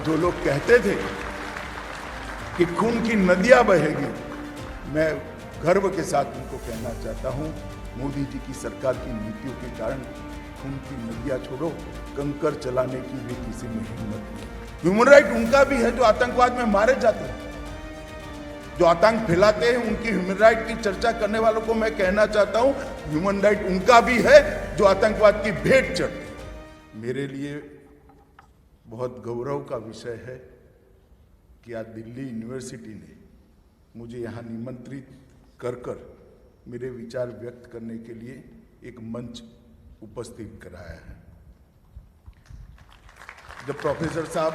जो लोग कहते थे कि खून की नदियां बहेगी, मैं गर्व के साथ उनको कहना चाहता हूं, मोदी जी की सरकार की नीतियों के कारण खून की नदियां छोड़ो, कंकर चलाने की भी किसी में हिम्मत नहीं। ह्यूमन राइट उनका भी है जो आतंकवाद में मारे जाते हैं, जो आतंक फैलाते हैं, उनकी ह्यूमन राइट की चर्चा करने वालों को मैं कहना चाहता हूं, ह्यूमन राइट उनका भी है जो आतंकवाद की भेंट चढ़ते हैं। मेरे लिए बहुत गौरव का विषय है कि आज दिल्ली यूनिवर्सिटी ने मुझे यहाँ निमंत्रित कर मेरे विचार व्यक्त करने के लिए एक मंच उपस्थित कराया है। जब प्रोफेसर साहब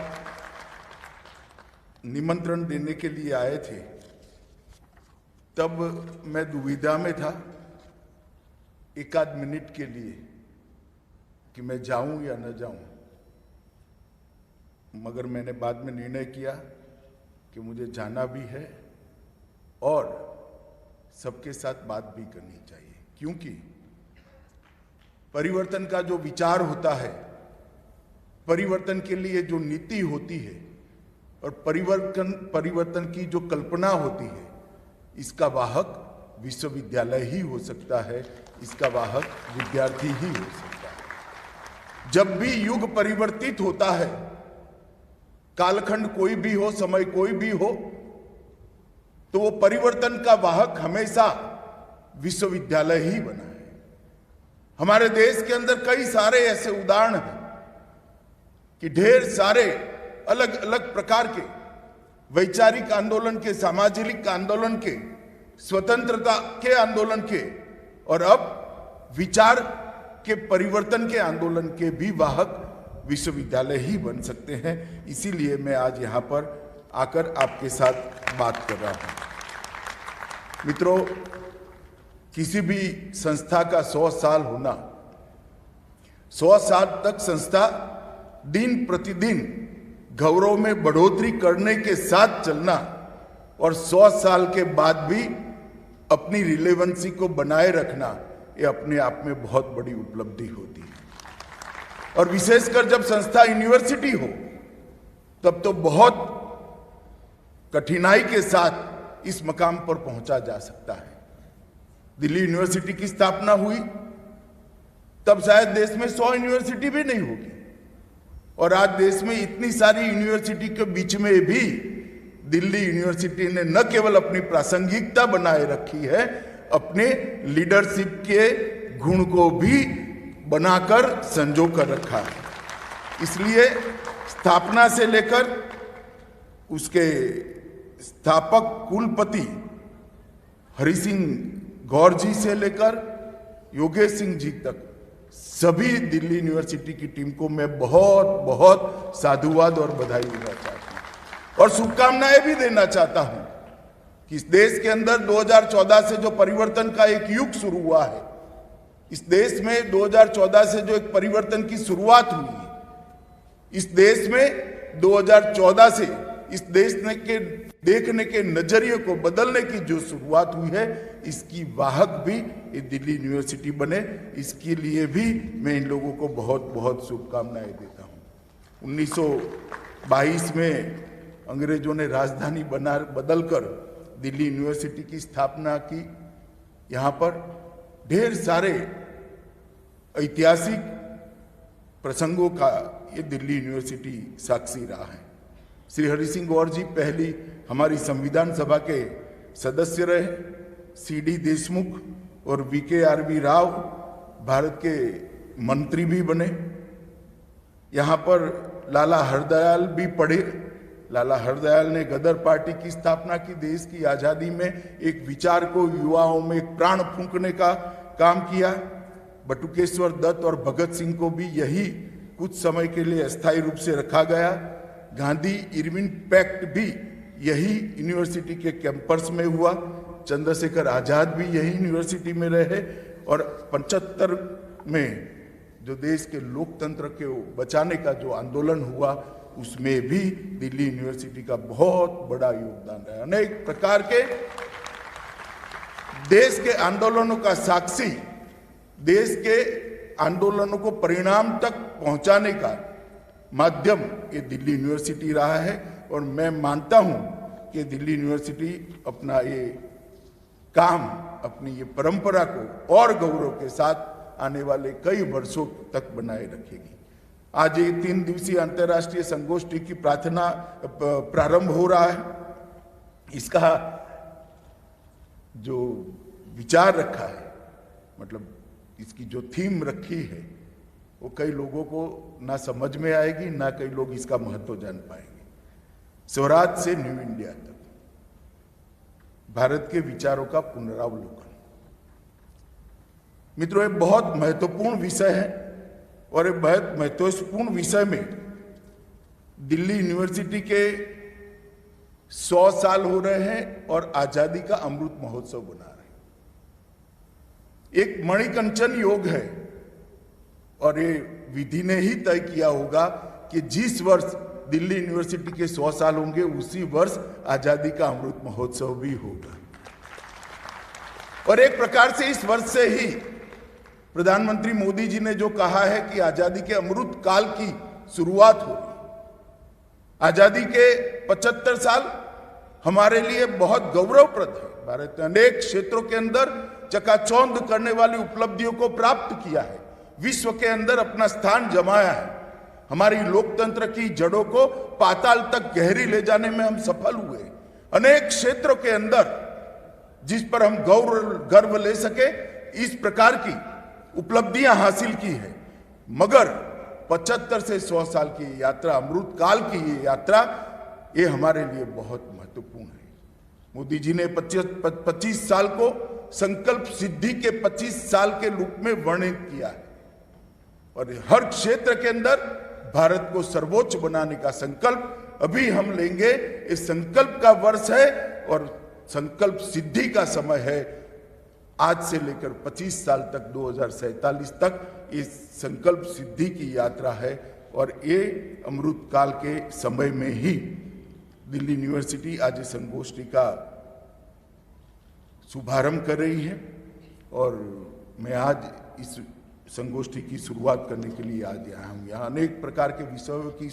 निमंत्रण देने के लिए आए थे तब मैं दुविधा में था एक आध मिनट के लिए कि मैं जाऊं या न जाऊं, मगर मैंने बाद में निर्णय किया कि मुझे जाना भी है और सबके साथ बात भी करनी चाहिए, क्योंकि परिवर्तन का जो विचार होता है, परिवर्तन के लिए जो नीति होती है और परिवर्तन की जो कल्पना होती है, इसका वाहक विश्वविद्यालय ही हो सकता है, इसका वाहक विद्यार्थी ही हो सकता है। जब भी युग परिवर्तित होता है, कालखंड कोई भी हो, समय कोई भी हो, तो वो परिवर्तन का वाहक हमेशा विश्वविद्यालय ही बना है। हमारे देश के अंदर कई सारे ऐसे उदाहरण हैं कि ढेर सारे अलग अलग प्रकार के वैचारिक आंदोलन के, सामाजिक आंदोलन के, स्वतंत्रता के आंदोलन के और अब विचार के परिवर्तन के आंदोलन के भी वाहक विश्वविद्यालय ही बन सकते हैं। इसीलिए मैं आज यहाँ पर आकर आपके साथ बात कर रहा हूँ। मित्रों, किसी भी संस्था का 100 साल होना, 100 साल तक संस्था दिन प्रतिदिन गौरव में बढ़ोतरी करने के साथ चलना और 100 साल के बाद भी अपनी रिलेवेंसी को बनाए रखना, ये अपने आप में बहुत बड़ी उपलब्धि होती है। और विशेषकर जब संस्था यूनिवर्सिटी हो तब तो बहुत कठिनाई के साथ इस मकाम पर पहुंचा जा सकता है। दिल्ली यूनिवर्सिटी की स्थापना हुई तब शायद देश में 100 यूनिवर्सिटी भी नहीं होगी, और आज देश में इतनी सारी यूनिवर्सिटी के बीच में भी दिल्ली यूनिवर्सिटी ने न केवल अपनी प्रासंगिकता बनाए रखी है, अपने लीडरशिप के गुण को भी बनाकर संजो कर रखा है। इसलिए स्थापना से लेकर उसके स्थापक कुलपति हरि सिंह गौर जी से लेकर योगेश सिंह जी तक सभी दिल्ली यूनिवर्सिटी की टीम को मैं बहुत बहुत साधुवाद और बधाई देना चाहता हूं और शुभकामनाएं भी देना चाहता हूं कि इस देश के अंदर 2014 से जो परिवर्तन का एक युग शुरू हुआ है, इस देश में 2014 से जो एक परिवर्तन की शुरुआत हुई है, इस देश में 2014 से इस देश के देखने के नजरिए को बदलने की जो शुरुआत हुई है, इसकी वाहक भी ये दिल्ली यूनिवर्सिटी बने, इसके लिए भी मैं इन लोगों को बहुत बहुत शुभकामनाएं देता हूं। 1922 में अंग्रेजों ने राजधानी बदलकर दिल्ली यूनिवर्सिटी की स्थापना की। यहाँ पर ढेर सारे ऐतिहासिक प्रसंगों का ये दिल्ली यूनिवर्सिटी साक्षी रहा है। श्री हरि सिंह गौर जी पहली हमारी संविधान सभा के सदस्य रहे, CD देशमुख और VKRV राव भारत के मंत्री भी बने। यहाँ पर लाला हरदयाल भी पढ़े। लाला हरदयाल ने गदर पार्टी की स्थापना की, देश की आज़ादी में एक विचार को युवाओं में एक प्राण फूंकने का काम किया। बटुकेश्वर दत्त और भगत सिंह को भी यही कुछ समय के लिए अस्थायी रूप से रखा गया। गांधी इरविन पैक्ट भी यही यूनिवर्सिटी के कैंपस में हुआ। चंद्रशेखर आजाद भी यही यूनिवर्सिटी में रहे और 75 में जो देश के लोकतंत्र के बचाने का जो आंदोलन हुआ, उसमें भी दिल्ली यूनिवर्सिटी का बहुत बड़ा योगदान रहा। अनेक प्रकार के देश के आंदोलनों का साक्षी, देश के आंदोलनों को परिणाम तक पहुंचाने का माध्यम ये दिल्ली यूनिवर्सिटी रहा है और मैं मानता हूं कि दिल्ली यूनिवर्सिटी अपना ये काम, अपनी ये परंपरा को और गौरव के साथ आने वाले कई वर्षों तक बनाए रखेगी। आज ये 3 दिवसीय अंतर्राष्ट्रीय संगोष्ठी की प्रारंभ हो रहा है। इसका जो विचार रखा है, मतलब इसकी जो थीम रखी है, वो कई लोगों को ना समझ में आएगी, ना कई लोग इसका महत्व जान पाएंगे। स्वराज से न्यू इंडिया तक भारत के विचारों का पुनरावलोकन। मित्रों, ये बहुत महत्वपूर्ण विषय है और ये बहुत महत्वपूर्ण विषय में दिल्ली यूनिवर्सिटी के 100 साल हो रहे हैं और आजादी का अमृत महोत्सव बना रहे हैं। एक मणिकंचन योग है और ये विधि ने ही तय किया होगा कि जिस वर्ष दिल्ली यूनिवर्सिटी के 100 साल होंगे उसी वर्ष आजादी का अमृत महोत्सव भी होगा। और एक प्रकार से इस वर्ष से ही प्रधानमंत्री मोदी जी ने जो कहा है कि आजादी के अमृत काल की शुरुआत होगी। आजादी के 75 साल हमारे लिए बहुत गौरवप्रद है। भारत ने अनेक क्षेत्रों के अंदर चकाचौंध करने वाली उपलब्धियों को प्राप्त किया है, विश्व के अंदर अपना स्थान जमाया है। हमारी लोकतंत्र की जड़ों को पाताल तक गहरी ले जाने में हम सफल हुए। अनेक क्षेत्रों के अंदर जिस पर हम गर्व ले सके, इस प्रकार की उपलब्धियां हासिल की है। मगर 75 से 100 साल की यात्रा, अमृत काल की ये यात्रा, ये हमारे लिए बहुत महत्वपूर्ण है। मोदी जी ने 25 साल को संकल्प सिद्धि के 25 साल के रूप में वर्णित किया है और हर क्षेत्र के अंदर भारत को सर्वोच्च बनाने का संकल्प अभी हम लेंगे। इस संकल्प का वर्ष है और संकल्प सिद्धि का समय है। आज से लेकर 25 साल तक 2047 तक इस संकल्प सिद्धि की यात्रा है और ये अमृत काल के समय में ही दिल्ली यूनिवर्सिटी आज इस संगोष्ठी का शुभारंभ कर रही है और मैं आज इस संगोष्ठी की शुरुआत करने के लिए आज आया हूँ। यहाँ अनेक प्रकार के विषयों की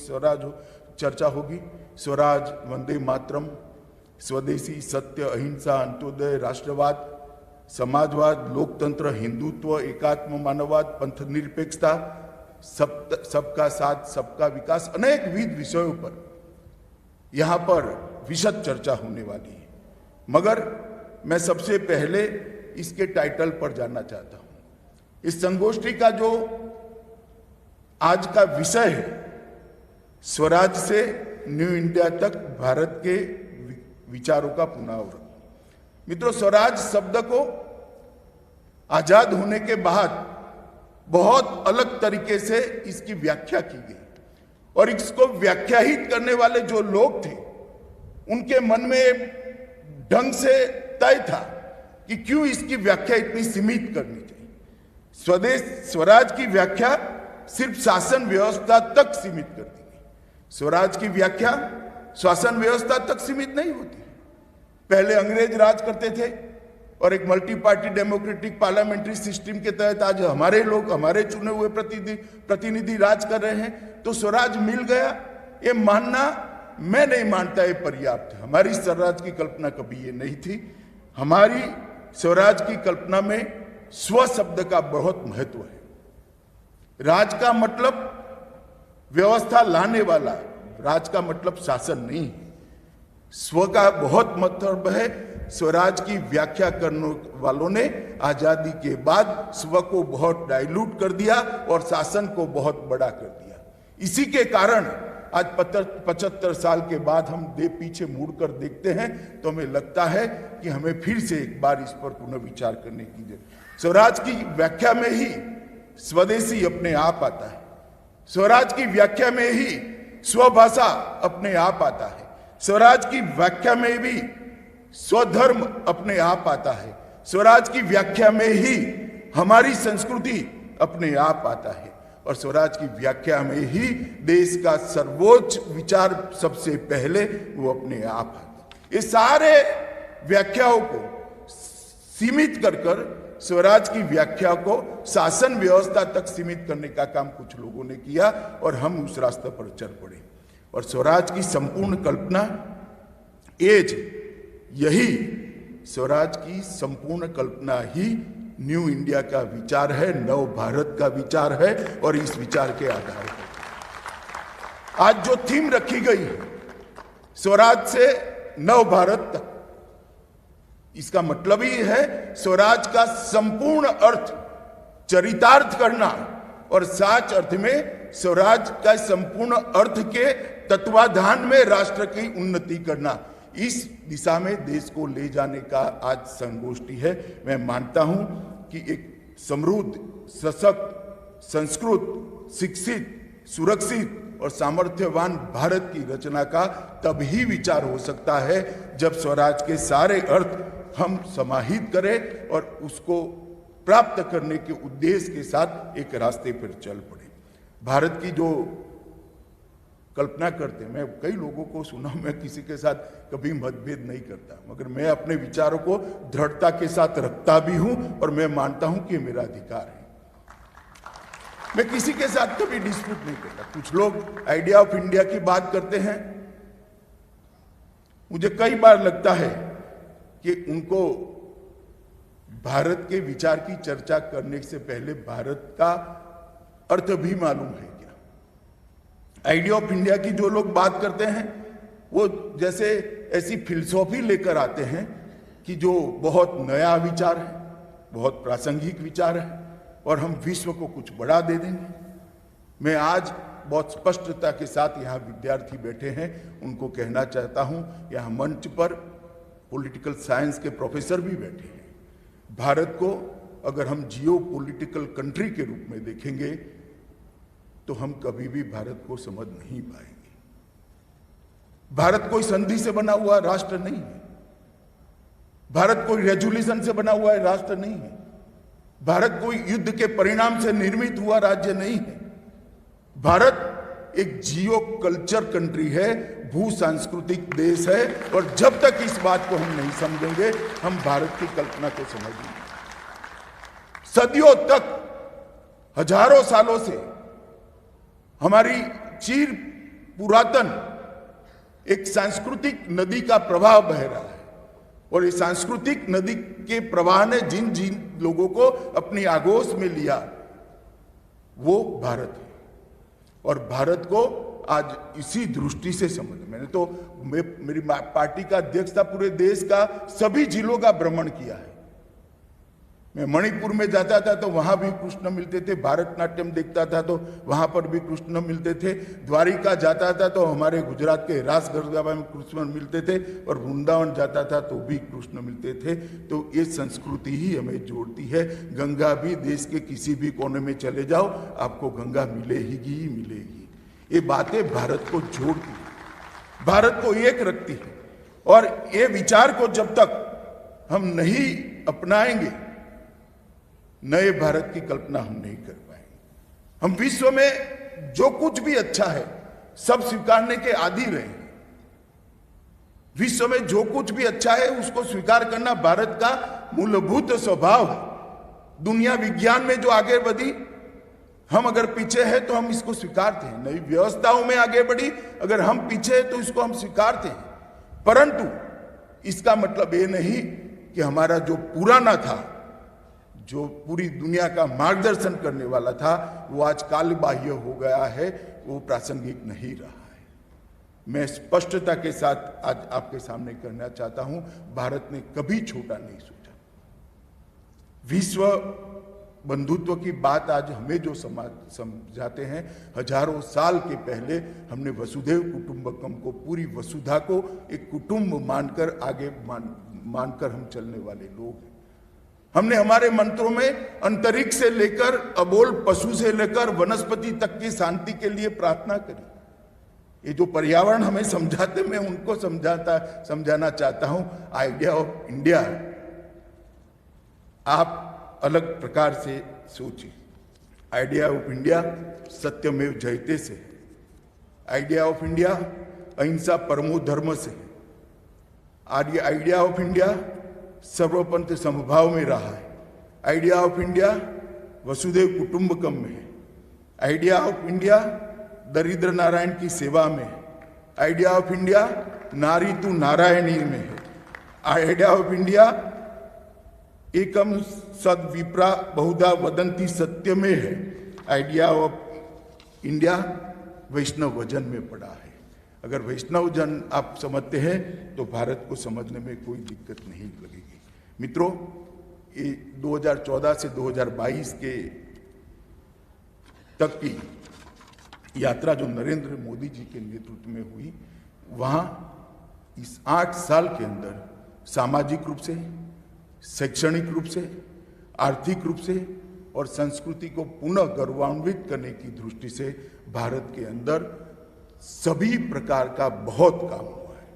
चर्चा होगी। स्वराज, वंदे मातरम, स्वदेशी, सत्य, अहिंसा, अंत्योदय, राष्ट्रवाद, समाजवाद, लोकतंत्र, हिंदुत्व, एकात्म मानववाद, पंथ निरपेक्षता, सबका साथ सबका विकास, अनेक विविध विषयों पर यहाँ पर विशद चर्चा होने वाली है। मगर मैं सबसे पहले इसके टाइटल पर जानना चाहता हूँ। इस संगोष्ठी का जो आज का विषय है, स्वराज से न्यू इंडिया तक भारत के विचारों का पुनरावलोकन। मित्रों, स्वराज शब्द को आजाद होने के बाद बहुत अलग तरीके से इसकी व्याख्या की गई और इसको व्याख्याहित करने वाले जो लोग थे, उनके मन में ढंग से तय था कि क्यों इसकी व्याख्या इतनी सीमित करनी चाहिए। स्वराज की व्याख्या सिर्फ शासन व्यवस्था तक सीमित कर दी गई। स्वराज की व्याख्या शासन व्यवस्था तक सीमित नहीं होती। पहले अंग्रेज राज करते थे और एक multi party democratic parliamentary system के तहत आज हमारे लोग, हमारे चुने हुए प्रतिनिधि राज कर रहे हैं। तो स्वराज मिल गया, ये मानना मैं नहीं मानता ये पर्याप्त है। हमारी स्वराज की कल्पना कभी ये नहीं थी। हमारी स्वराज की कल्पना में स्व शब्द का बहुत महत्व है। राज का मतलब व्यवस्था लाने वाला, राज का मतलब शासन नहीं है। स्व का बहुत मतलब है। स्वराज की व्याख्या करने वालों ने आजादी के बाद स्व को बहुत डाइल्यूट कर दिया और शासन को बहुत बड़ा कर दिया। इसी के कारण आज 75 साल के बाद हम पीछे मुड़कर देखते हैं तो हमें लगता है कि हमें फिर से एक बार इस पर पुनः विचार करने की जरूरत। स्वराज की व्याख्या में ही स्वदेशी अपने आप आता है। स्वराज की व्याख्या में ही स्वभाषा अपने आप आता है। स्वराज की व्याख्या में भी स्वधर्म अपने आप आता है। स्वराज की व्याख्या में ही हमारी संस्कृति अपने आप आता है और स्वराज की व्याख्या में ही देश का सर्वोच्च विचार सबसे पहले वो अपने आप आता है। ये सारे व्याख्याओं को सीमित कर स्वराज की व्याख्या को शासन व्यवस्था तक सीमित करने का काम कुछ लोगों ने किया और हम उस रास्ते पर चल पड़े। और स्वराज की संपूर्ण कल्पना यही स्वराज की संपूर्ण कल्पना ही न्यू इंडिया का विचार है, नव भारत का विचार है। और इस विचार के आधार पर आज जो थीम रखी गई है, स्वराज से नव भारत तक, इसका मतलब ही है स्वराज का संपूर्ण अर्थ चरितार्थ करना और साच अर्थ में स्वराज का संपूर्ण अर्थ के तत्वाधान में राष्ट्र की उन्नति करना। इस दिशा में देश को ले जाने का आज संगोष्ठी है। मैं मानता हूं कि एक समृद्ध, सशक्त, संस्कृत, शिक्षित, सुरक्षित और सामर्थ्यवान भारत की रचना का तभी विचार हो सकता है जब स्वराज के सारे अर्थ हम समाहित करें और उसको प्राप्त करने के उद्देश्य के साथ एक रास्ते पर चल पड़े। भारत की जो कल्पना करते हैं, मैं कई लोगों को सुना, मैं किसी के साथ कभी मतभेद नहीं करता, मगर मैं अपने विचारों को दृढ़ता के साथ रखता भी हूं और मैं मानता हूं कि ये मेरा अधिकार है। मैं किसी के साथ कभी डिस्प्यूट नहीं करता। कुछ लोग आइडिया ऑफ इंडिया की बात करते हैं, मुझे कई बार लगता है कि उनको भारत के विचार की चर्चा करने से पहले भारत का अर्थ भी मालूम है क्या। आइडिया ऑफ इंडिया की जो लोग बात करते हैं वो जैसे ऐसी फिलसॉफी लेकर आते हैं कि जो बहुत नया विचार है, बहुत प्रासंगिक विचार है और हम विश्व को कुछ बड़ा दे देंगे। मैं आज बहुत स्पष्टता के साथ यहाँ विद्यार्थी बैठे हैं, उनको कहना चाहता हूँ, यहाँ मंच पर पॉलिटिकल साइंस के प्रोफेसर भी बैठे हैं। भारत को अगर हम जियो पॉलिटिकल कंट्री के रूप में देखेंगे तो हम कभी भी भारत को समझ नहीं पाएंगे। भारत कोई संधि से बना हुआ राष्ट्र नहीं है, भारत कोई रेजोल्यूशन से बना हुआ राष्ट्र नहीं है, भारत कोई युद्ध के परिणाम से निर्मित हुआ राज्य नहीं है। भारत एक जियो कल्चर कंट्री है, भू सांस्कृतिक देश है और जब तक इस बात को हम नहीं समझेंगे हम भारत की कल्पना को समझेंगे। सदियों तक, हजारों सालों से हमारी चिर पुरातन एक सांस्कृतिक नदी का प्रवाह बह रहा है और इस सांस्कृतिक नदी के प्रवाह ने जिन जिन लोगों को अपनी आगोश में लिया वो भारत है। और भारत को आज इसी दृष्टि से समझ, मैंने तो मेरी पार्टी का अध्यक्ष था, पूरे देश का सभी जिलों का भ्रमण किया है। मैं मणिपुर में जाता था तो वहां भी कृष्ण मिलते थे, भारतनाट्यम देखता था तो वहां पर भी कृष्ण मिलते थे, द्वारिका जाता था तो हमारे गुजरात के रास गरबा में कृष्ण मिलते थे और वृंदावन जाता था तो भी कृष्ण मिलते थे। तो ये संस्कृति ही हमें जोड़ती है। गंगा भी देश के किसी भी कोने में चले जाओ आपको गंगा मिलेगी ही मिलेगी। ये बातें भारत को जोड़ती है, भारत को एक रखती है और ये विचार को जब तक हम नहीं अपनाएंगे नए भारत की कल्पना हम नहीं कर पाएंगे। हम विश्व में जो कुछ भी अच्छा है सब स्वीकारने के आदी रहे हैं। विश्व में जो कुछ भी अच्छा है उसको स्वीकार करना भारत का मूलभूत स्वभाव है। दुनिया विज्ञान में जो आगे बढ़ी, हम अगर पीछे हैं तो हम इसको स्वीकारते हैं। नई व्यवस्थाओं में आगे बढ़ी, अगर हम पीछे हैं तो इसको हम स्वीकारते हैं। परंतु इसका मतलब ये नहीं कि हमारा जो पुराना था, जो पूरी दुनिया का मार्गदर्शन करने वाला था, वो आज कालबाह्य हो गया है, वो प्रासंगिक नहीं रहा है। मैं स्पष्टता के साथ आज आपके सामने करना चाहता हूं, भारत ने कभी छोटा नहीं सोचा। विश्व बंधुत्व की बात आज हमें जो समझाते हैं, हजारों साल के पहले हमने वसुधैव कुटुंबकम को, पूरी वसुधा को एक कुटुंब मानकर आगे मानकर हम चलने वाले लोग हैं। हमने हमारे मंत्रों में अंतरिक्ष से लेकर अबोल पशु से लेकर वनस्पति तक की शांति के लिए प्रार्थना करी। ये जो पर्यावरण हमें समझाते, मैं उनको समझाना चाहता हूं। आइडिया ऑफ इंडिया आप अलग प्रकार से सोचिए। आइडिया ऑफ इंडिया सत्यमेव जयते से, आइडिया ऑफ इंडिया अहिंसा परमो धर्म से, आइडिया ऑफ इंडिया सर्वपंथ समभाव में रहा है। आइडिया ऑफ इंडिया वसुदेव कुटुंबकम में है। आइडिया ऑफ इंडिया दरिद्र नारायण की सेवा में है। आइडिया ऑफ इंडिया नारी तू नारायणी में है। आइडिया ऑफ इंडिया एकम सद विप्रा बहुधा वदंती सत्य में है। आइडिया ऑफ इंडिया वैष्णव जन में पड़ा है। अगर वैष्णव जन आप समझते हैं तो भारत को समझने में कोई दिक्कत नहीं लगेगी। मित्रों, ये 2014 से 2022 के तक की यात्रा जो नरेंद्र मोदी जी के नेतृत्व में हुई, वहां इस 8 साल के अंदर सामाजिक रूप से, शैक्षणिक रूप से, आर्थिक रूप से और संस्कृति को पुनः गौरवान्वित करने की दृष्टि से भारत के अंदर सभी प्रकार का बहुत काम हुआ है।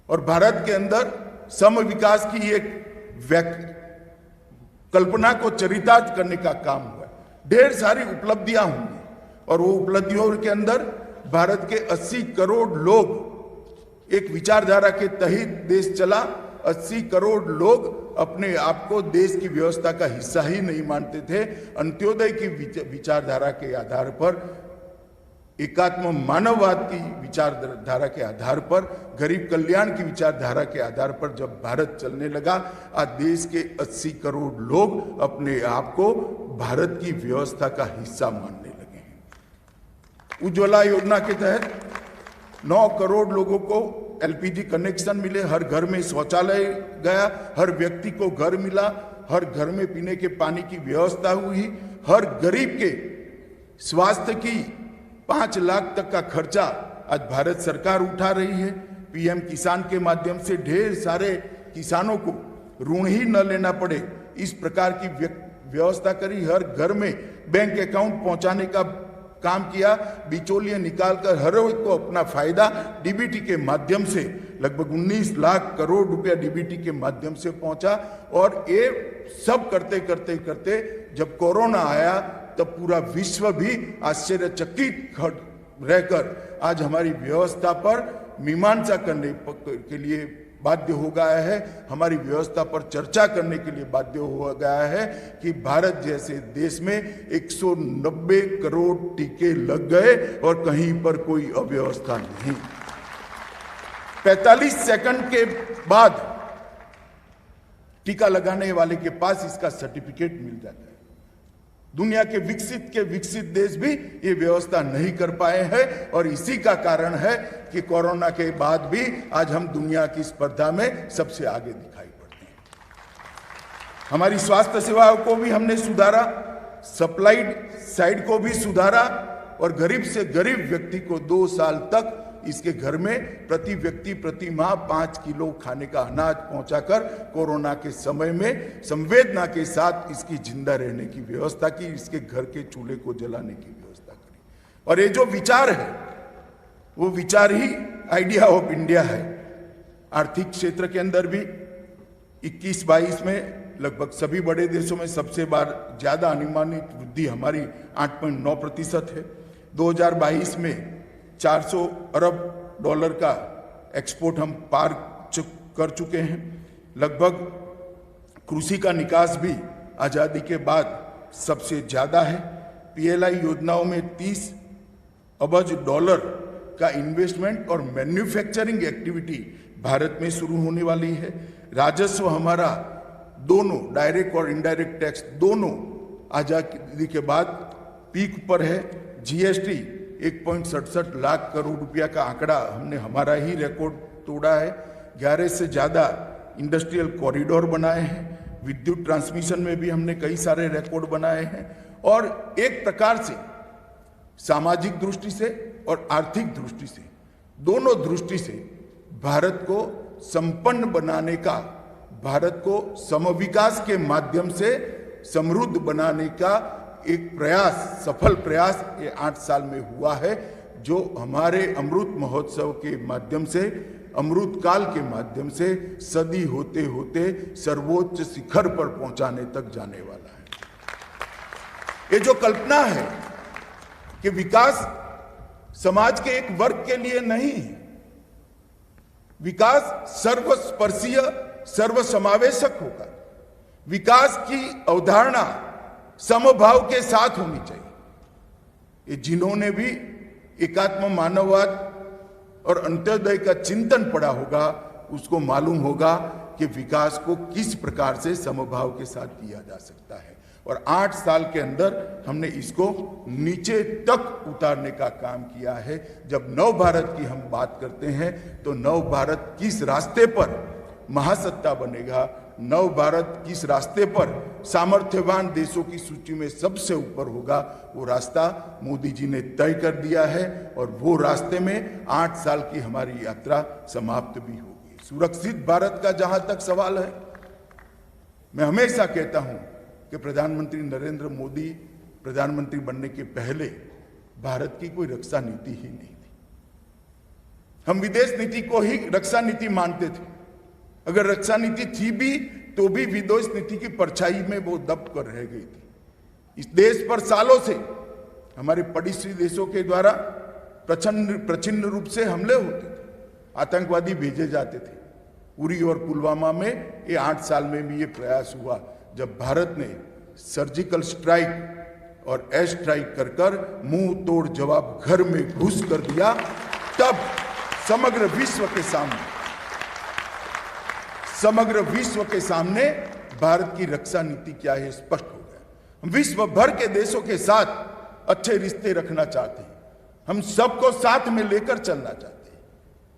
और भारत के अंदर सम विकास की एक कल्पना को चरितार्थ करने का काम हुआ है। ढेर सारी उपलब्धियां हुई और वो उपलब्धियों के अंदर भारत के 80 करोड़ लोग एक विचारधारा के तहत देश चला। 80 करोड़ लोग अपने आप को देश की व्यवस्था का हिस्सा ही नहीं मानते थे। अंत्योदय की विचारधारा के आधार पर, एकात्म मानववाद की विचारधारा के आधार पर, गरीब कल्याण की विचारधारा के आधार पर जब भारत चलने लगा, आज देश के 80 करोड़ लोग अपने आप को भारत की व्यवस्था का हिस्सा मानने लगे हैं। उज्ज्वला योजना के तहत 9 करोड़ लोगों को एलपीजी कनेक्शन मिले, हर घर में शौचालय गया, हर व्यक्ति को घर मिला, हर घर में पीने के पानी की व्यवस्था हुई, हर गरीब के स्वास्थ्य की 5 लाख तक का खर्चा आज भारत सरकार उठा रही है। पीएम किसान के माध्यम से ढेर सारे किसानों को ऋण ही न लेना पड़े, इस प्रकार की व्यवस्था करी। हर घर में बैंक अकाउंट पहुंचाने का काम किया, बिचौलिए निकालकर हर एक को अपना फायदा डीबीटी के माध्यम से लगभग 19 लाख करोड़ रुपया डीबीटी के माध्यम से पहुंचा। और ये सब करते करते करते जब कोरोना आया तब पूरा विश्व भी आश्चर्यचकित रहकर आज हमारी व्यवस्था पर मीमांसा करने के लिए बाध्य हो गया है, हमारी व्यवस्था पर चर्चा करने के लिए बाध्य हो गया है कि भारत जैसे देश में 190 करोड़ टीके लग गए और कहीं पर कोई अव्यवस्था नहीं। 45 सेकंड के बाद टीका लगाने वाले के पास इसका सर्टिफिकेट मिल जाता है। दुनिया के विकसित देश भी ये व्यवस्था नहीं कर पाए हैं और इसी का कारण है कि कोरोना के बाद भी आज हम दुनिया की स्पर्धा में सबसे आगे दिखाई पड़ते हैं। हमारी स्वास्थ्य सेवाओं को भी हमने सुधारा, सप्लाइड साइड को भी सुधारा और गरीब से गरीब व्यक्ति को 2 साल तक इसके घर में प्रति व्यक्ति प्रति माह 5 किलो खाने का अनाज पहुंचाकर कोरोना के समय में संवेदना के साथ इसकी जिंदा रहने की व्यवस्था की, इसके घर के चूल्हे को जलाने की व्यवस्था करी। और ये जो विचार है वो विचार ही आइडिया ऑफ इंडिया है। आर्थिक क्षेत्र के अंदर भी 21-22 में लगभग सभी बड़े देशों में सबसे ज्यादा अनुमानित वृद्धि हमारी 8.9% है। 2022 में 400 अरब डॉलर का एक्सपोर्ट हम पार कर चुके हैं। लगभग कृषि का निकास भी आजादी के बाद सबसे ज्यादा है। पीएलआई योजनाओं में 30 अरब डॉलर का इन्वेस्टमेंट और मैन्युफैक्चरिंग एक्टिविटी भारत में शुरू होने वाली है। राजस्व हमारा दोनों डायरेक्ट और इनडायरेक्ट टैक्स दोनों आजादी के बाद पीक पर है। जीएसटी 1.67 लाख करोड़ रुपया का आंकड़ा हमने हमारा ही रिकॉर्ड तोड़ा है। 11 से ज्यादा इंडस्ट्रियल कॉरिडोर बनाए हैं। विद्युत ट्रांसमिशन में भी हमने कई सारे रिकॉर्ड बनाए हैं। और एक प्रकार से सामाजिक दृष्टि से और आर्थिक दृष्टि से, दोनों दृष्टि से भारत को संपन्न बनाने का, भारत को समविकास के माध्यम से समृद्ध बनाने का एक प्रयास, सफल प्रयास ये 8 साल में हुआ है, जो हमारे अमृत महोत्सव के माध्यम से, अमृत काल के माध्यम से सदी होते होते सर्वोच्च शिखर पर पहुंचाने तक जाने वाला है। ये जो कल्पना है कि विकास समाज के एक वर्ग के लिए नहीं है, विकास सर्वस्पर्शीय सर्वसमावेशक होगा। विकास की अवधारणा समभाव के साथ होनी चाहिए। ये जिन्होंने भी एकात्म मानववाद और अंत्योदय का चिंतन पढ़ा होगा उसको मालूम होगा कि विकास को किस प्रकार से समभाव के साथ किया जा सकता है। और 8 साल के अंदर हमने इसको नीचे तक उतारने का काम किया है। जब नव भारत की हम बात करते हैं तो नव भारत किस रास्ते पर महासत्ता बनेगा, नव भारत किस रास्ते पर सामर्थ्यवान देशों की सूची में सबसे ऊपर होगा, वो रास्ता मोदी जी ने तय कर दिया है। और वो रास्ते में 8 साल की हमारी यात्रा समाप्त भी होगी। सुरक्षित भारत का जहां तक सवाल है, मैं हमेशा कहता हूं कि प्रधानमंत्री नरेंद्र मोदी प्रधानमंत्री बनने के पहले भारत की कोई रक्षा नीति ही नहीं थी। हम विदेश नीति को ही रक्षा नीति मानते थे। अगर रक्षा नीति थी भी तो भी विदेश नीति की परछाई में वो दब कर रह गई थी। इस देश पर सालों से हमारे पड़ोसी देशों के द्वारा प्रचंड रूप से हमले होते थे, आतंकवादी भेजे जाते थे। उरी और पुलवामा में ये 8 साल में भी ये प्रयास हुआ। जब भारत ने सर्जिकल स्ट्राइक और एयर स्ट्राइक कर मुंह तोड़ जवाब घर में घुस कर दिया, तब समग्र विश्व के सामने भारत की रक्षा नीति क्या है स्पष्ट हो गया। हम विश्व भर के देशों के साथ अच्छे रिश्ते रखना चाहते हैं, हम सबको साथ में लेकर चलना चाहते हैं।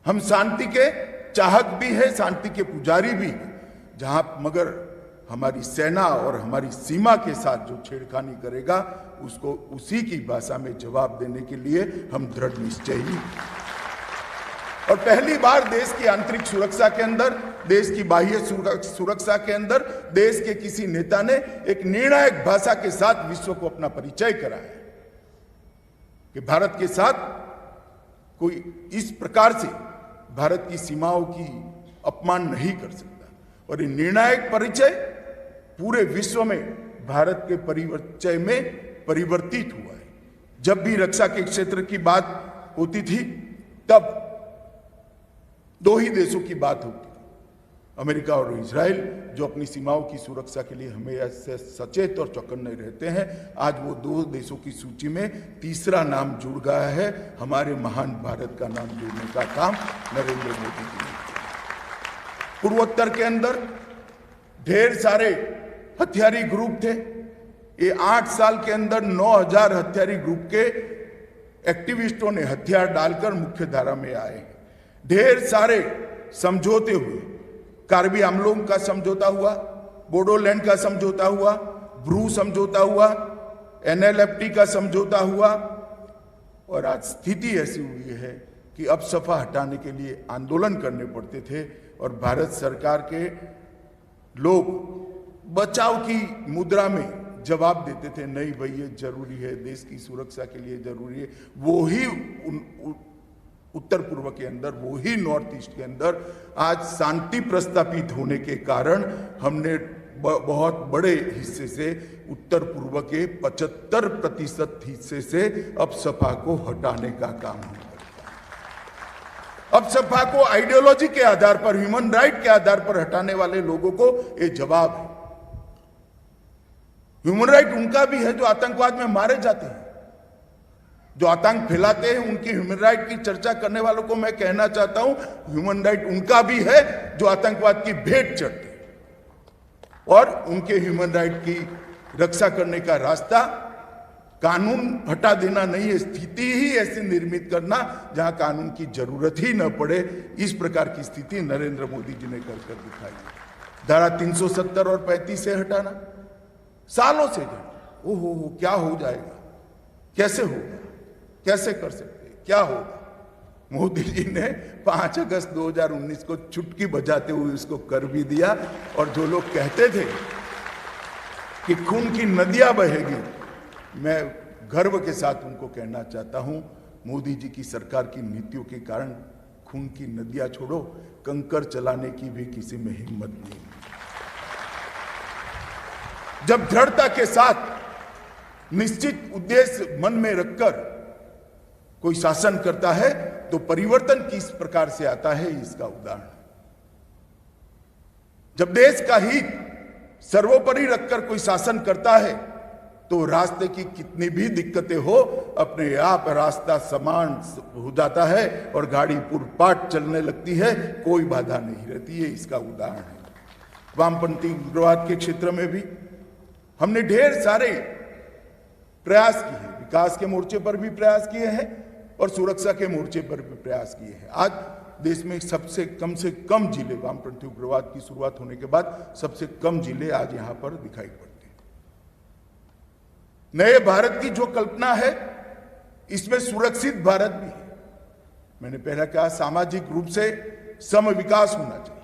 हम शांति के चाहक भी है, शांति के पुजारी भी हैं। जहां मगर हमारी सेना और हमारी सीमा के साथ जो छेड़खानी करेगा उसको उसी की भाषा में जवाब देने के लिए हम दृढ़ निश्चयी। और पहली बार देश की आंतरिक सुरक्षा के अंदर, देश की बाह्य सुरक्षा के अंदर देश के किसी नेता ने एक निर्णायक भाषा के साथ विश्व को अपना परिचय कराया कि भारत के साथ कोई इस प्रकार से भारत की सीमाओं की अपमान नहीं कर सकता। और ये निर्णायक परिचय पूरे विश्व में भारत के परिचय में परिवर्तित हुआ है। जब भी रक्षा के क्षेत्र की बात होती थी तब 2 ही देशों की बात होती थी, अमेरिका और इजराइल, जो अपनी सीमाओं की सुरक्षा के लिए हमेशा सचेत और चौकन्ने रहते हैं। आज वो 2 देशों की सूची में तीसरा नाम जुड़ गया है। हमारे महान भारत का नाम जुड़ने का काम नरेंद्र मोदी जी ने किया। पूर्वोत्तर के अंदर ढेर सारे हथियारी ग्रुप थे। ये 8 साल के अंदर 9000 हथियारी ग्रुप के एक्टिविस्टों ने हथियार डालकर मुख्य धारा में आए। ढेर सारे समझौते हुए, कार्बी आंगलोंग का समझौता हुआ, बोडोलैंड का समझौता हुआ, ब्रू समझौता हुआ, NLFT का समझौता हुआ। और आज स्थिति ऐसी हुई है कि अब सफा हटाने के लिए आंदोलन करने पड़ते थे और भारत सरकार के लोग बचाव की मुद्रा में जवाब देते थे, नहीं भाई ये जरूरी है, देश की सुरक्षा के लिए जरूरी है। वो ही उत्तर पूर्व के अंदर, वो ही नॉर्थ ईस्ट के अंदर आज शांति प्रस्तापित होने के कारण हमने बहुत बड़े हिस्से से, उत्तर पूर्व के 75% हिस्से से अब सपा को हटाने का काम हो। अब सपा को आइडियोलॉजी के आधार पर, ह्यूमन राइट के आधार पर हटाने वाले लोगों को ये जवाब है। ह्यूमन राइट उनका भी है जो आतंकवाद में मारे जाते हैं, जो आतंक फैलाते हैं। उनकी ह्यूमन राइट की चर्चा करने वालों को मैं कहना चाहता हूं, ह्यूमन राइट उनका भी है जो आतंकवाद की भेंट चढ़ते हैं। और उनके ह्यूमन राइट की रक्षा करने का रास्ता कानून हटा देना नहीं है, स्थिति ही ऐसी निर्मित करना जहां कानून की जरूरत ही न पड़े। इस प्रकार की स्थिति नरेंद्र मोदी जी ने कर दिखाई है। धारा 370 और 35 से हटाना सालों से ओहो क्या हो जाएगा, कैसे होगा, कैसे कर सकते, क्या होगा। मोदी जी ने 5 अगस्त 2019 को चुटकी बजाते हुए इसको कर भी दिया। और जो लोग कहते थे कि खून की नदियां बहेगी, मैं गर्व के साथ उनको कहना चाहता हूं, मोदी जी की सरकार की नीतियों के कारण खून की नदियां छोड़ो, कंकर चलाने की भी किसी में हिम्मत नहीं। जब दृढ़ता के साथ निश्चित उद्देश्य मन में रखकर कोई शासन करता है तो परिवर्तन किस प्रकार से आता है, इसका उदाहरण। जब देश का हित सर्वोपरि रखकर कोई शासन करता है तो रास्ते की कितनी भी दिक्कतें हो, अपने आप रास्ता समान हो जाता है और गाड़ी पूर्वपाट चलने लगती है, कोई बाधा नहीं रहती है। इसका उदाहरण है। वामपंथी उग्रवाद के क्षेत्र में भी हमने ढेर सारे प्रयास किए हैं। विकास के मोर्चे पर भी प्रयास किए हैं और सुरक्षा के मोर्चे पर भी प्रयास किए हैं। आज देश में सबसे कम जिले, वामपंथी उग्रवाद की शुरुआत होने के बाद सबसे कम जिले आज यहां पर दिखाई पड़ते हैं। नए भारत की जो कल्पना है, इसमें सुरक्षित भारत भी है। मैंने पहले कहा, सामाजिक रूप से सम विकास होना चाहिए,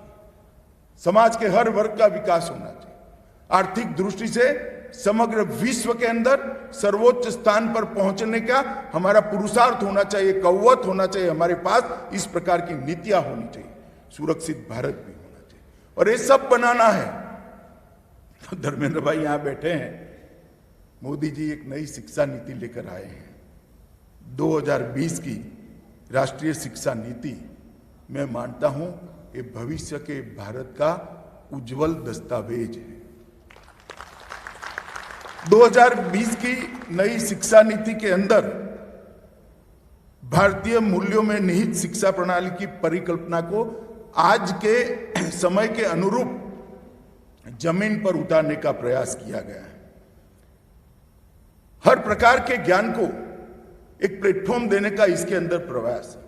समाज के हर वर्ग का विकास होना चाहिए, आर्थिक दृष्टि से समग्र विश्व के अंदर सर्वोच्च स्थान पर पहुंचने का हमारा पुरुषार्थ होना चाहिए, कौवत होना चाहिए हमारे पास। इस प्रकार की नीतियां होनी चाहिए, सुरक्षित भारत भी होना चाहिए, और ये सब बनाना है। तो धर्मेंद्र भाई यहां बैठे हैं, मोदी जी एक नई शिक्षा नीति लेकर आए हैं, 2020 की राष्ट्रीय शिक्षा नीति। मैं मानता हूं ये भविष्य के भारत का उज्जवल दस्तावेज है। 2020 की नई शिक्षा नीति के अंदर भारतीय मूल्यों में निहित शिक्षा प्रणाली की परिकल्पना को आज के समय के अनुरूप जमीन पर उतारने का प्रयास किया गया है। हर प्रकार के ज्ञान को एक प्लेटफॉर्म देने का इसके अंदर प्रयास है।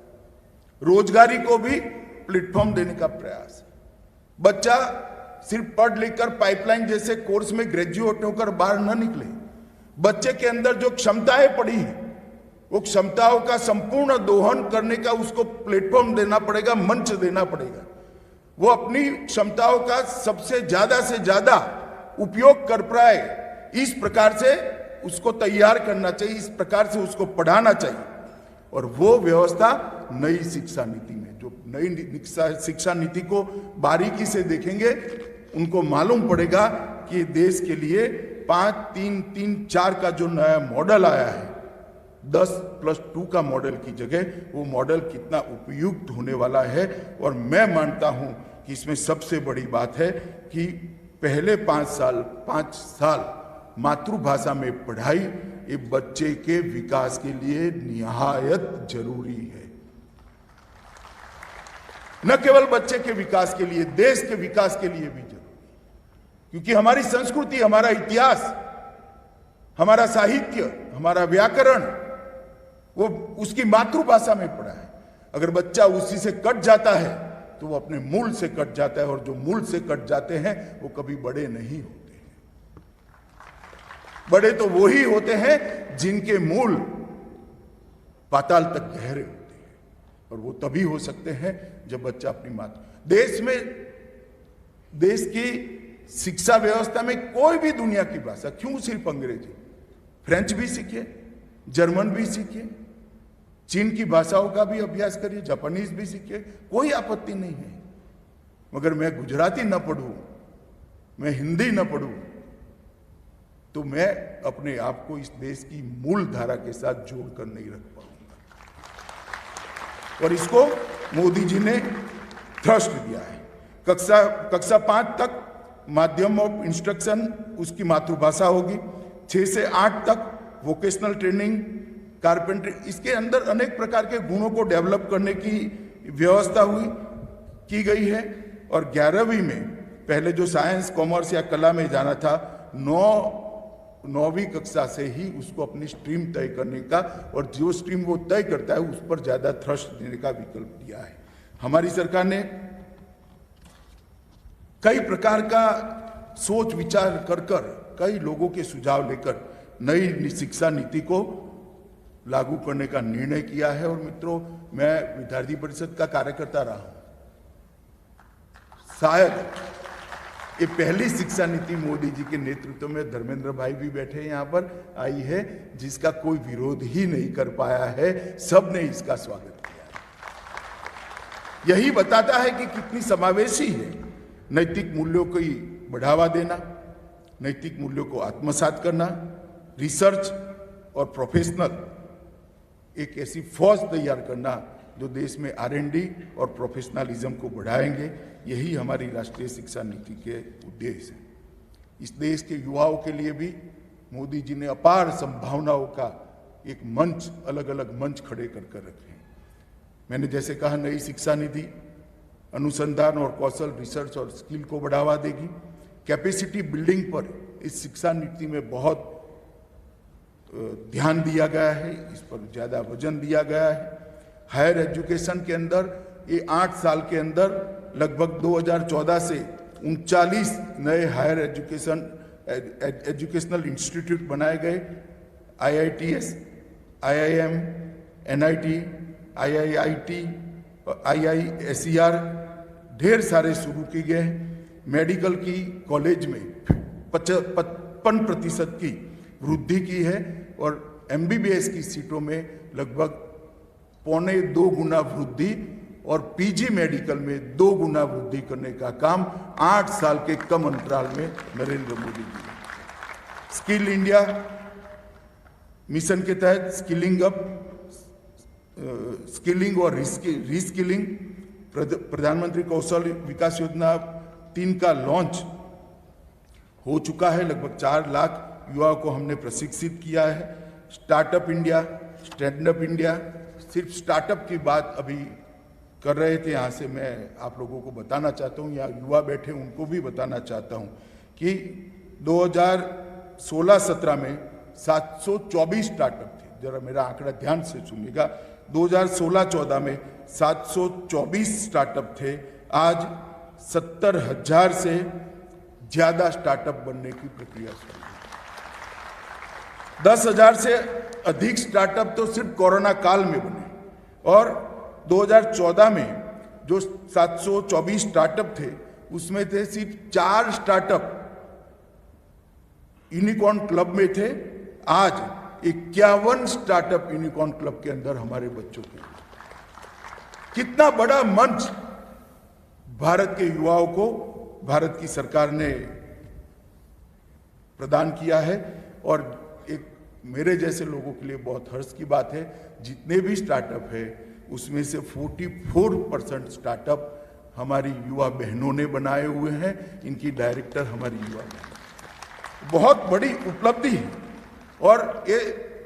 रोजगारी को भी प्लेटफॉर्म देने का प्रयास है। बच्चा सिर्फ पढ़ लिख कर पाइपलाइन जैसे कोर्स में ग्रेजुएट होकर बाहर न निकले। बच्चे के अंदर जो क्षमताएं पड़ी हैं, वो क्षमताओं का संपूर्ण दोहन करने का उसको प्लेटफॉर्म देना पड़ेगा, मंच देना पड़ेगा। वो अपनी क्षमताओं का सबसे ज्यादा से ज्यादा उपयोग कर पाए, इस प्रकार से उसको तैयार करना चाहिए, इस प्रकार से उसको पढ़ाना चाहिए। और वो व्यवस्था नई शिक्षा नीति में, जो नई शिक्षा नीति को बारीकी से देखेंगे, उनको मालूम पड़ेगा कि देश के लिए 5-3-3-4 का जो नया मॉडल आया है, 10+2 का मॉडल की जगह वो मॉडल कितना उपयुक्त होने वाला है। और मैं मानता हूं कि इसमें सबसे बड़ी बात है कि पहले 5 साल मातृभाषा में पढ़ाई ये बच्चे के विकास के लिए निहायत जरूरी है। न केवल बच्चे के विकास के लिए, देश के विकास के लिए भी जरूरी, क्योंकि हमारी संस्कृति, हमारा इतिहास, हमारा साहित्य, हमारा व्याकरण वो उसकी मातृभाषा में पढ़ा है। अगर बच्चा उसी से कट जाता है तो वो अपने मूल से कट जाता है, और जो मूल से कट जाते हैं वो कभी बड़े नहीं होते। बड़े तो वो ही होते हैं जिनके मूल पाताल तक गहरे होते हैं, और वो तभी हो सकते हैं जब बच्चा अपनी देश की शिक्षा व्यवस्था में कोई भी दुनिया की भाषा, क्यों सिर्फ अंग्रेजी, फ्रेंच भी सीखिए, जर्मन भी सीखिए, चीन की भाषाओं का भी अभ्यास करिए, जापानीज भी सीखिए, कोई आपत्ति नहीं है। मगर मैं गुजराती न पढ़ूं, मैं हिंदी न पढ़ूं, तो मैं अपने आप को इस देश की मूल धारा के साथ जोड़कर नहीं रख पाऊंगा। और इसको मोदी जी ने थ्रस्ट दिया है। कक्षा 5 तक माध्यम ऑफ इंस्ट्रक्शन उसकी मातृभाषा होगी, 6 से 8 तक वोकेशनल ट्रेनिंग, कारपेंटरी, इसके अंदर अनेक प्रकार के गुणों को डेवलप करने की व्यवस्था की गई है। और 11वीं में पहले जो साइंस, कॉमर्स या कला में जाना था, 9वीं कक्षा से ही उसको अपनी स्ट्रीम तय करने का, और जो स्ट्रीम वो तय करता है उस पर ज्यादा थ्रस्ट देने का विकल्प दिया है। हमारी सरकार ने कई प्रकार का सोच विचार कर कई लोगों के सुझाव लेकर नई शिक्षा नीति को लागू करने का निर्णय किया है। और मित्रों, मैं विद्यार्थी परिषद का कार्यकर्ता रहा हूं। शायद ये पहली शिक्षा नीति मोदी जी के नेतृत्व में, धर्मेंद्र भाई भी बैठे यहाँ पर, आई है जिसका कोई विरोध ही नहीं कर पाया है, सबने इसका स्वागत किया। यही बताता है कि कितनी समावेशी है। नैतिक मूल्यों को बढ़ावा देना, नैतिक मूल्यों को आत्मसात करना, रिसर्च और प्रोफेशनल एक ऐसी फौज तैयार करना जो देश में R&D और प्रोफेशनलिज्म को बढ़ाएंगे, यही हमारी राष्ट्रीय शिक्षा नीति के उद्देश्य है। इस देश के युवाओं के लिए भी मोदी जी ने अपार संभावनाओं का एक मंच, अलग अलग मंच खड़े कर रखे हैं। मैंने जैसे कहा, नई शिक्षा नीति अनुसंधान और कौशल, रिसर्च और स्किल को बढ़ावा देगी। कैपेसिटी बिल्डिंग पर इस शिक्षा नीति में बहुत ध्यान दिया गया है, इस पर ज्यादा वजन दिया गया है। हायर एजुकेशन के अंदर ये 8 साल के अंदर लगभग 2014 से 39 नए हायर एजुकेशनल इंस्टीट्यूट बनाए गए। IITS, IIM, NIT, IIIT, IISER ढेर सारे शुरू किए गए हैं। मेडिकल की कॉलेज में 55% की वृद्धि की है और MBBS की सीटों में लगभग 1.25 गुना वृद्धि और PG मेडिकल में 2 गुना वृद्धि करने का काम 8 साल के कम अंतराल में नरेंद्र मोदी जी ने। स्किल इंडिया मिशन के तहत स्किलिंग और रीस्किलिंग, प्रधानमंत्री कौशल विकास योजना 3 का लॉन्च हो चुका है। लगभग 4 लाख युवाओं को हमने प्रशिक्षित किया है। Startup India, stand up India, सिर्फ स्टार्टअप की बात अभी कर रहे थे, यहाँ से मैं आप लोगों को बताना चाहता हूँ, या युवा बैठे उनको भी बताना चाहता हूँ कि 2016-17 में 724 स्टार्टअप थे। जरा मेरा आंकड़ा ध्यान से सुनिएगा, 2016-14 में 724 स्टार्टअप थे। आज 70,000 से ज्यादा स्टार्टअप बनने की प्रक्रिया शुरू है। 10,000 से अधिक स्टार्टअप तो सिर्फ कोरोना काल में बने और 2014 में जो 724 स्टार्टअप थे उसमें थे सिर्फ 4 स्टार्टअप यूनिकॉर्न क्लब में थे। आज 51 स्टार्टअप यूनिकॉर्न क्लब के अंदर हमारे बच्चों के। कितना बड़ा मंच भारत के युवाओं को भारत की सरकार ने प्रदान किया है और एक मेरे जैसे लोगों के लिए बहुत हर्ष की बात है, जितने भी स्टार्टअप है उसमें से 44% स्टार्टअप हमारी युवा बहनों ने बनाए हुए हैं। इनकी डायरेक्टर हमारी युवा बहन, बहुत बड़ी उपलब्धि है और ये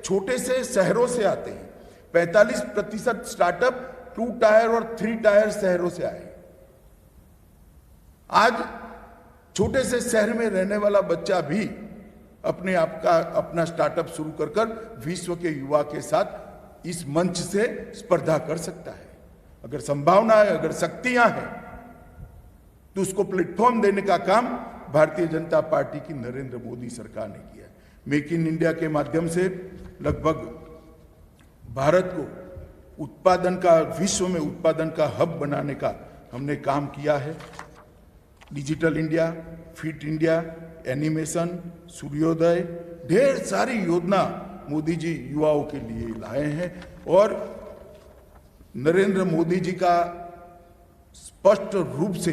छोटे से शहरों से आते हैं। 45% स्टार्टअप 2 टायर और 3 टायर शहरों से आए। आज छोटे से शहर में रहने वाला बच्चा भी अपने आप का अपना स्टार्टअप शुरू कर विश्व के युवा के साथ इस मंच से स्पर्धा कर सकता है। अगर संभावना है, अगर शक्तियां हैं, तो उसको प्लेटफॉर्म देने का काम भारतीय जनता पार्टी की नरेंद्र मोदी सरकार ने किया है। मेक इन इंडिया के माध्यम से लगभग भारत को उत्पादन का, विश्व में उत्पादन का हब बनाने का हमने काम किया है। Digital India, fit India, animation, सूर्योदय, ढेर सारी योजना मोदी जी युवाओं के लिए लाए हैं और नरेंद्र मोदी जी का स्पष्ट रूप से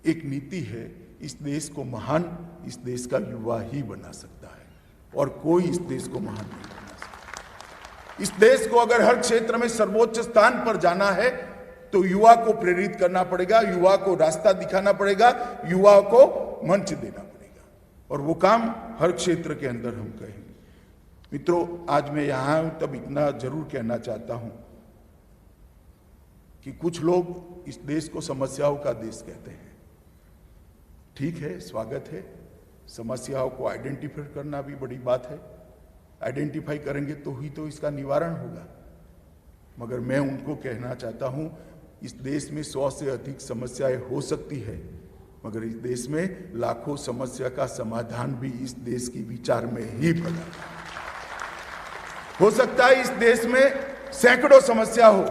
एक नीति है, इस देश को महान इस देश का युवा ही बना सकता है और कोई इस देश को महान नहीं बना सकता। इस देश को अगर हर क्षेत्र में सर्वोच्च स्थान पर जाना है तो युवा को प्रेरित करना पड़ेगा, युवा को रास्ता दिखाना पड़ेगा, युवा को मंच देना पड़ेगा और वो काम हर क्षेत्र के अंदर हम करेंगे। मित्रों, आज मैं यहां हूं तब इतना जरूर कहना चाहता हूं कि कुछ लोग इस देश को समस्याओं का देश कहते हैं। ठीक है, स्वागत है, समस्याओं को आइडेंटिफाई करना भी बड़ी बात है। आइडेंटिफाई करेंगे तो ही तो इसका निवारण होगा। मगर मैं उनको कहना चाहता हूं, इस देश में 100 से अधिक समस्याएं हो सकती है, मगर इस देश में लाखों समस्या का समाधान भी इस देश की विचार में ही पड़ा हो सकता है। इस देश में सैकड़ों समस्या हो,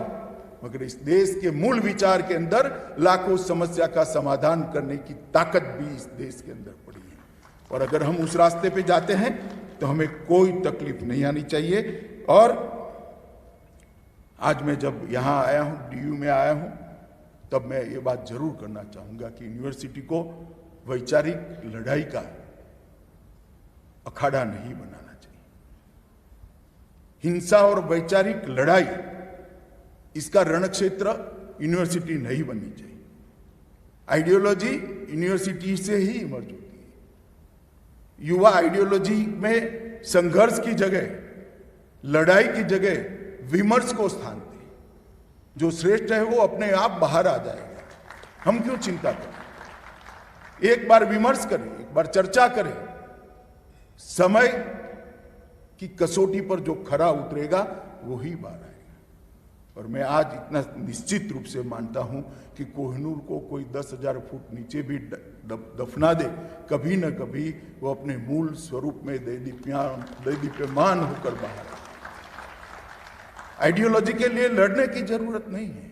मगर इस देश के मूल विचार के अंदर लाखों समस्या का समाधान करने की ताकत भी इस देश के अंदर पड़ी है और अगर हम उस रास्ते पे जाते हैं तो हमें कोई तकलीफ नहीं आनी चाहिए। और आज मैं जब यहां आया हूं, DU में आया हूं, तब मैं ये बात जरूर करना चाहूंगा कि यूनिवर्सिटी को वैचारिक लड़ाई का अखाड़ा नहीं बनाना चाहिए। हिंसा और वैचारिक लड़ाई, इसका रणक्षेत्र यूनिवर्सिटी नहीं बननी चाहिए। आइडियोलॉजी यूनिवर्सिटी से ही इमर्ज होती है युवा आइडियोलॉजी में संघर्ष की जगह, लड़ाई की जगह विमर्श को स्थान दें। जो श्रेष्ठ है वो अपने आप बाहर आ जाएगा। हम क्यों चिंता करें? एक बार विमर्श करें, एक बार चर्चा करें। समय की कसौटी पर जो खरा उतरेगा वो ही बाहर आएगा। और मैं आज इतना निश्चित रूप से मानता हूं कि कोहिनूर को कोई 10,000 फुट नीचे भी दफना दे, कभी न कभी वो अपने मूल स्वरूप में दैदीप्यमान होकर बाहर आए। आइडियोलॉजी के लिए लड़ने की जरूरत नहीं है।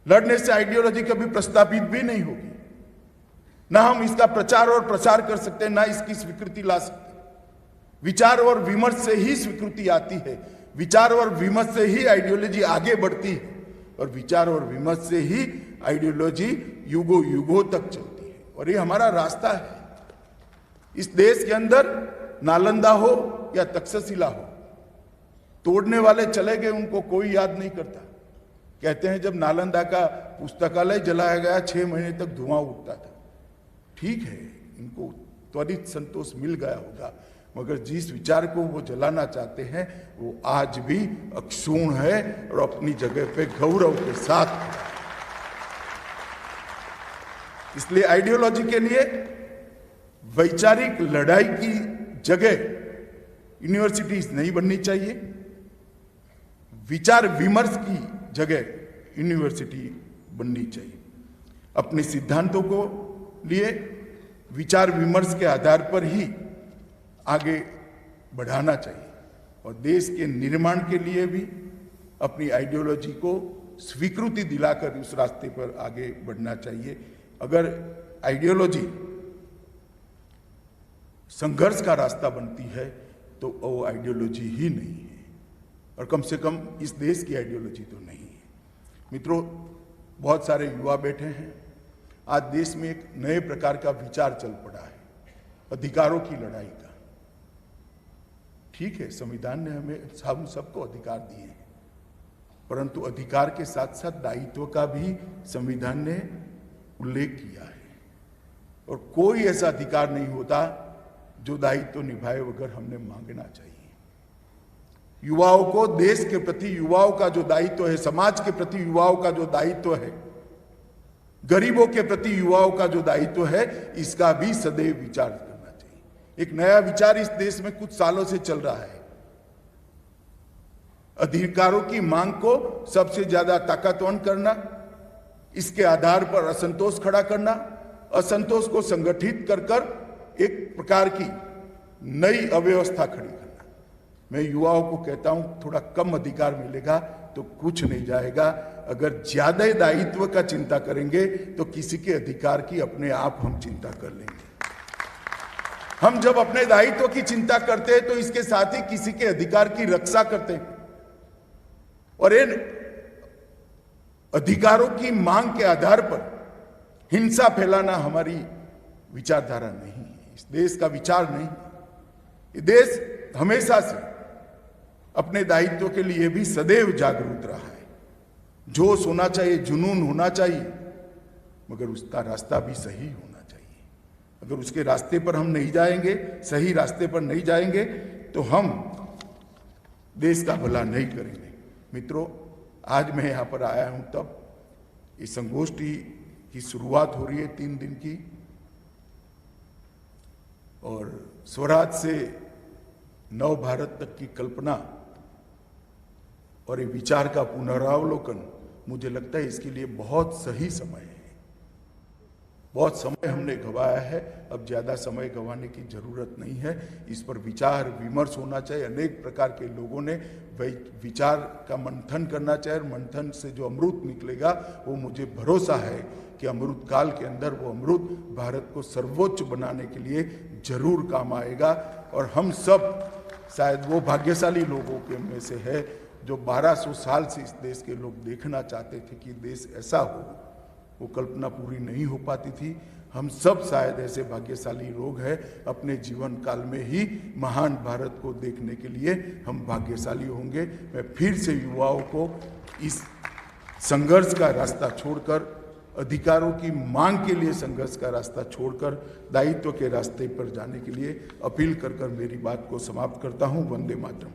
लड़ने से आइडियोलॉजी कभी प्रस्तावित भी नहीं होगी। ना हम इसका प्रचार और प्रसार कर सकते, ना इसकी स्वीकृति ला सकते। विचार और विमर्श से ही स्वीकृति आती है, विचार और विमर्श से ही आइडियोलॉजी आगे बढ़ती है, और विचार और विमर्श से ही आइडियोलॉजी युगों युगों तक चलती है। और ये हमारा रास्ता है। इस देश के अंदर नालंदा हो या तक्षशिला हो, तोड़ने वाले चले गए, उनको कोई याद नहीं करता। कहते हैं जब नालंदा का पुस्तकालय जलाया गया 6 महीने तक धुआं उठता था। ठीक है, इनको त्वरित संतोष मिल गया होगा, मगर जिस विचार को वो जलाना चाहते हैं वो आज भी अक्षुण्ण है और अपनी जगह पे गौरव के साथ। इसलिए आइडियोलॉजी के लिए वैचारिक लड़ाई की जगह यूनिवर्सिटीज नहीं बननी चाहिए। विचार विमर्श की जगह यूनिवर्सिटी बननी चाहिए। अपने सिद्धांतों को लिए विचार विमर्श के आधार पर ही आगे बढ़ाना चाहिए, और देश के निर्माण के लिए भी अपनी आइडियोलॉजी को स्वीकृति दिलाकर उस रास्ते पर आगे बढ़ना चाहिए। अगर आइडियोलॉजी संघर्ष का रास्ता बनती है तो वो आइडियोलॉजी ही नहीं है, और कम से कम इस देश की आइडियोलॉजी तो नहीं है। मित्रों, बहुत सारे युवा बैठे हैं। आज देश में एक नए प्रकार का विचार चल पड़ा है, अधिकारों की लड़ाई का। ठीक है, संविधान ने हमें हम सबको अधिकार दिए हैं, परंतु अधिकार के साथ साथ दायित्व का भी संविधान ने उल्लेख किया है। और कोई ऐसा अधिकार नहीं होता जो दायित्व निभाए बगैर हमने मांगना चाहिए। युवाओं को देश के प्रति युवाओं का जो दायित्व है, समाज के प्रति युवाओं का जो दायित्व है, गरीबों के प्रति युवाओं का जो दायित्व है, इसका भी सदैव विचार करना चाहिए। एक नया विचार इस देश में कुछ सालों से चल रहा है। अधिकारों की मांग को सबसे ज्यादा ताकतवर करना, इसके आधार पर असंतोष खड़ा करना, असंतोष को संगठित कर कर एक प्रकार की नई अव्यवस्था खड़ी करना। मैं युवाओं को कहता हूं, थोड़ा कम अधिकार मिलेगा तो कुछ नहीं जाएगा। अगर ज्यादा दायित्व का चिंता करेंगे तो किसी के अधिकार की अपने आप हम चिंता कर लेंगे। हम जब अपने दायित्व की चिंता करते हैं तो इसके साथ ही किसी के अधिकार की रक्षा करते हैं, और इन अधिकारों की मांग के आधार पर हिंसा फैलाना हमारी विचारधारा नहीं है, इस देश का विचार नहीं। ये देश हमेशा से अपने दायित्व के लिए भी सदैव जागरूक रहा है। जोश होना चाहिए, जुनून होना चाहिए, मगर उसका रास्ता भी सही होना चाहिए। अगर उसके रास्ते पर हम नहीं जाएंगे, सही रास्ते पर नहीं जाएंगे, तो हम देश का भला नहीं करेंगे। मित्रों, आज मैं यहाँ पर आया हूँ तब इस संगोष्ठी की शुरुआत हो रही है 3 दिन की, और स्वराज से नव भारत तक की कल्पना और ये विचार का पुनरावलोकन, मुझे लगता है इसके लिए बहुत सही समय है। बहुत समय हमने गंवाया है, अब ज्यादा समय गंवाने की जरूरत नहीं है। इस पर विचार विमर्श होना चाहिए। अनेक प्रकार के लोगों ने विचार का मंथन करना चाहिए, और मंथन से जो अमृत निकलेगा वो मुझे भरोसा है कि अमृत काल के अंदर वो अमृत भारत को सर्वोच्च बनाने के लिए जरूर काम आएगा। और हम सब शायद वो भाग्यशाली लोगों के में से है जो 1200 साल से इस देश के लोग देखना चाहते थे कि देश ऐसा हो, वो कल्पना पूरी नहीं हो पाती थी। हम सब शायद ऐसे भाग्यशाली लोग हैं, अपने जीवन काल में ही महान भारत को देखने के लिए हम भाग्यशाली होंगे। मैं फिर से युवाओं को इस संघर्ष का रास्ता छोड़कर अधिकारों की मांग के लिए संघर्ष का रास्ता छोड़कर दायित्व के रास्ते पर जाने के लिए अपील कर मेरी बात को समाप्त करता हूं। वंदे मातरम।